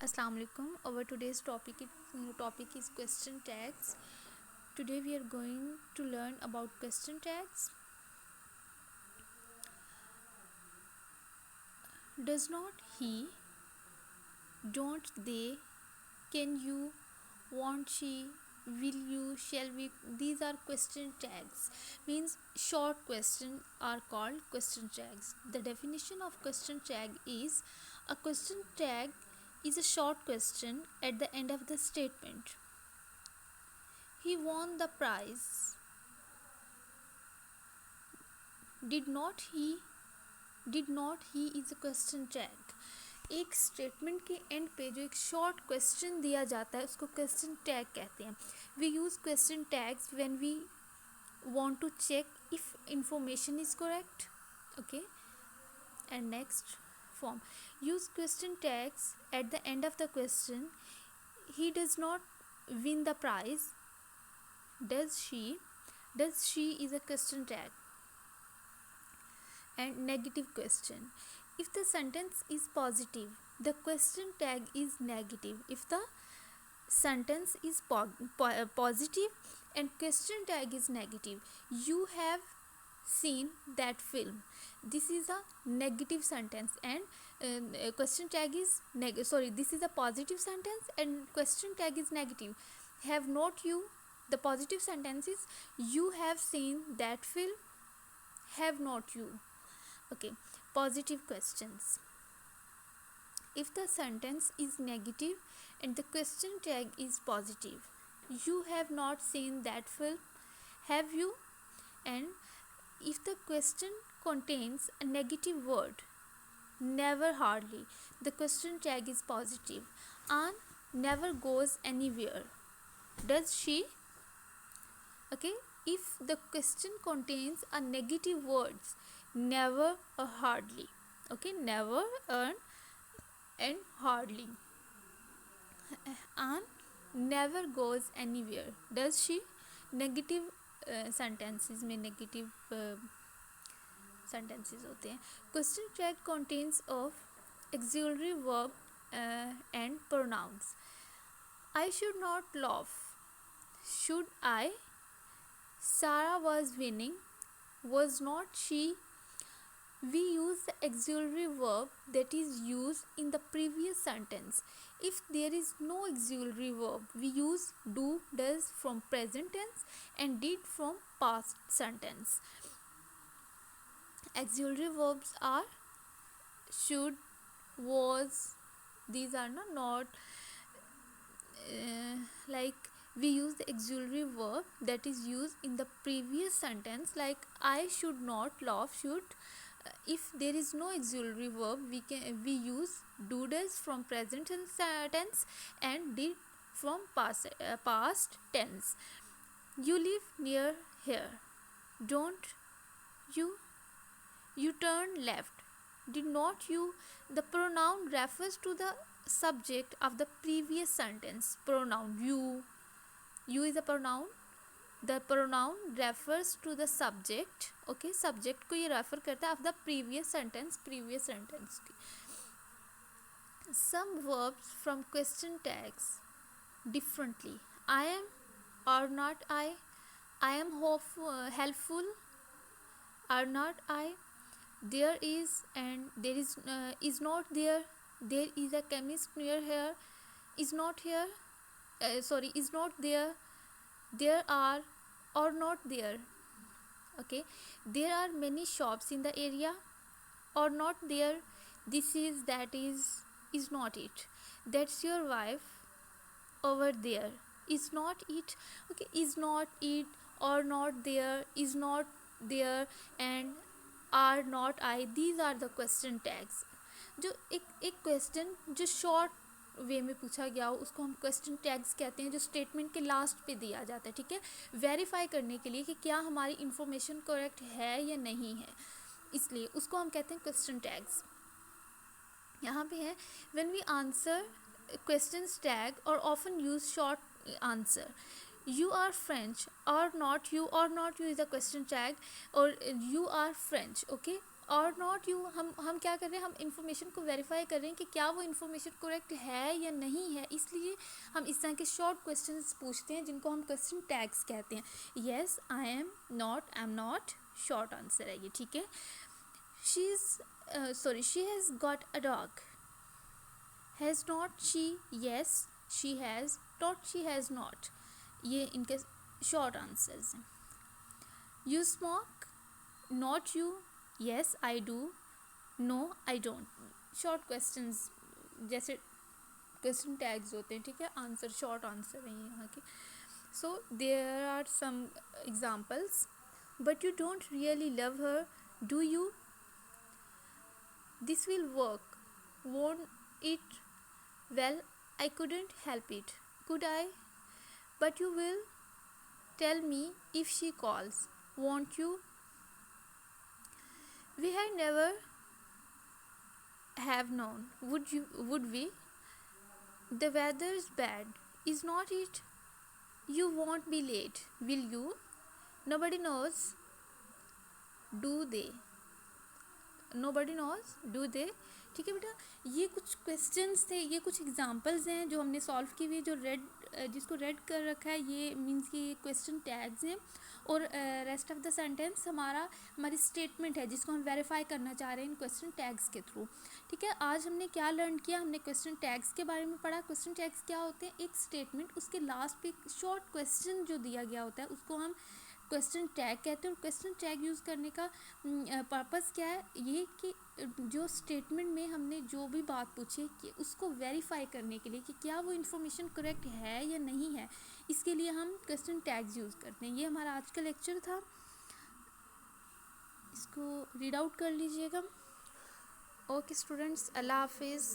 Assalamu alaikum. Our today's topic is question tags. Today we are going to learn about question tags. Does not he, don't they, can you, won't she, will you, shall we? These are question tags. Means short questions are called question tags. The definition of question tag is a question tag is a short question at the end of the statement. He won the prize. Did not he? Did not he is a question tag. एक statement के and पे जो एक short question दिया जाता है उसको question tag कहते हैं. We use question tags when we want to check if information is correct. Okay, and next form, use question tags at the end of the question. He does not win the prize. Does she is a question tag. And negative question, if the sentence is positive the question tag is negative. If the sentence is positive and question tag is negative, you have seen that film, this is a negative sentence. And question tag is this is a positive sentence and question tag is negative. Have not you, the positive sentence is you have seen that film. Have not you. Okay, positive questions, if the sentence is negative and the question tag is positive, you have not seen that film. Have you? And if the question contains a negative word, never, hardly, the question tag is positive. And never goes anywhere, does she? Okay, if the question contains a negative words, never or hardly. Okay, never and hardly. And never goes anywhere, does she? Negative sentences में negative sentences होते हैं. Question tag contains of auxiliary verb and pronouns. I should not laugh, should I? Sarah was winning, was not she? We use the auxiliary verb that is used in the previous sentence. If there is no auxiliary verb, we use do, does from present tense and did from past sentence. Auxiliary verbs are should, was. These are not like we use the auxiliary verb that is used in the previous sentence, like I should not laugh, should. If there is no auxiliary verb, we use do, does from present tense and did from past tense. You live near here, don't you? You turn left, did not you? The pronoun refers to the subject of the previous sentence. Pronoun you is a pronoun. The pronoun refers to the subject. Okay, subject को ये refer करता है of the previous sentence की. Some verbs from question tags differently. I am or not I. I am helpful or not I. There is and there is not there. There is a chemist near here, is not here. Is not there. There are or not there. Okay, there are many shops in the area or not there. This is, that is not it. That's your wife over there, is not it. Okay, is not it or not there, is not there and are not I. These are the question tags. जो एक question जो short way में पूछा गया हो उसको हम question tags कहते हैं, जो स्टेटमेंट के लास्ट पे दिया जाता है. ठीक है, वेरीफाई करने के लिए कि क्या हमारी इन्फॉर्मेशन करेक्ट है या नहीं है, इसलिए उसको हम कहते हैं क्वेश्चन टैग्स. यहाँ पे है when we answer questions tag और often use short answer. You are French or not you is a question tag, or you are French. Okay, और नॉट यू, हम क्या कर रहे हैं, हम इंफॉर्मेशन को वेरीफाई कर रहे हैं कि क्या वो इन्फॉर्मेशन करेक्ट है या नहीं है, इसलिए हम इस तरह के शॉर्ट क्वेश्चंस पूछते हैं जिनको हम क्वेश्चन टैग्स कहते हैं. Yes, I am not, short answer है ये, ठीक है. She has got a dog. Has not she, yes she has, not she has not, ये इनके शॉर्ट आंसर्स हैं. You smoke, not you, yes I do, no I don't. Short questions जैसे question tags होते हैं, ठीक है. Answer short answer हैं यहाँ के. So there are some examples. But you don't really love her, do you. This will work, won't it. Well, I couldn't help it, could I? But you will tell me if she calls, won't you? We had never have known, would we? The weather's bad, is not it? You won't be late, will you? Nobody knows, do they? Nobody knows, do they? ठीक है बेटा, ये कुछ questions थे, ये कुछ examples हैं जो हमने सॉल्व की हुई, जो जिसको रेड कर रखा है ये मींस कि ये क्वेश्चन टैग्स हैं. और रेस्ट ऑफ द सेंटेंस हमारी स्टेटमेंट है जिसको हम वेरीफाई करना चाह रहे हैं इन क्वेश्चन टैग्स के थ्रू. ठीक है, आज हमने क्या लर्न किया, हमने क्वेश्चन टैग्स के बारे में पढ़ा. क्वेश्चन टैग्स क्या होते हैं, एक स्टेटमेंट, उसके लास्ट पे शॉर्ट क्वेश्चन जो दिया गया होता है उसको हम क्वेश्चन टैग कहते हैं. और क्वेश्चन टैग यूज़ करने का पर्पस क्या है, ये कि जो स्टेटमेंट में हमने जो भी बात पूछी कि उसको वेरीफाई करने के लिए कि क्या वो इन्फॉर्मेशन करेक्ट है या नहीं है, इसके लिए हम क्वेश्चन टैग्स यूज़ करते हैं. ये हमारा आज का लेक्चर था, इसको रीड आउट कर लीजिएगा. ओके स्टूडेंट्स, अल्लाह हाफिज़.